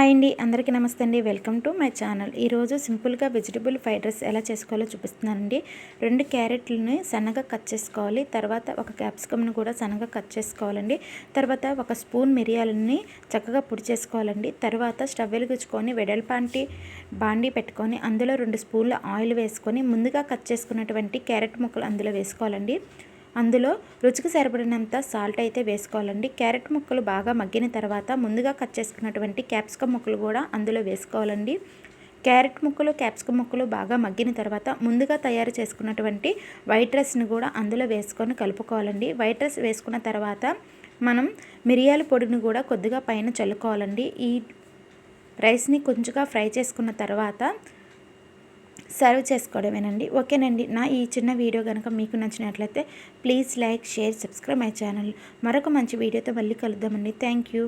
Hi అండి, అందరికీ నమస్తే అండి. Welcome to my channel. ఈరోజు సింపుల్గా వెజిటబుల్ ఫ్రైడ్ రైస్ ఎలా చేసుకోవాలో చూపిస్తున్నానండి. 2 క్యారెట్లని సన్నగా కట్ చేసుకోవాలి. తర్వాత ఒక క్యాప్సికమ్ని కూడా సన్నగా కట్ చేసుకోవాలండి. తర్వాత ఒక స్పూన్ మిరియాలని చక్కగా పొడి చేసుకోవాలండి. తర్వాత స్టవ్ వెలిగించుకొని వెడల్పాంటి బాండీ పెట్టుకొని అందులో 2 స్పూన్ల ఆయిల్ వేసుకొని ముందుగా కట్ చేసుకున్నటువంటి క్యారెట్ ముక్కలు అందులో వేసుకోవాలండి. అందులో రుచికి సరిపడినంత సాల్ట్ అయితే వేసుకోవాలండి. క్యారెట్ ముక్కలు బాగా మగ్గిన తర్వాత ముందుగా కట్ చేసుకున్నటువంటి క్యాప్సికమ్ ముక్కలు కూడా అందులో వేసుకోవాలండి. క్యారెట్ ముక్కలు క్యాప్సికమ్ ముక్కలు బాగా మగ్గిన తర్వాత ముందుగా తయారు చేసుకున్నటువంటి వైట్ రైస్ని కూడా అందులో వేసుకొని కలుపుకోవాలండి. వైట్ రైస్ వేసుకున్న తర్వాత మనం మిరియాల పొడిని కూడా కొద్దిగా పైన చల్లుకోవాలండి. ఈ రైస్ని కొంచెంగా ఫ్రై చేసుకున్న తర్వాత సర్వ్ చేసుకోవడమేనండి. ఓకేనండి. నా ఈ చిన్న వీడియో కనుక మీకు నచ్చినట్లయితే please like, share, subscribe my channel. మరొక మంచి వీడియోతో మళ్ళీ కలుద్దామండి. Thank you.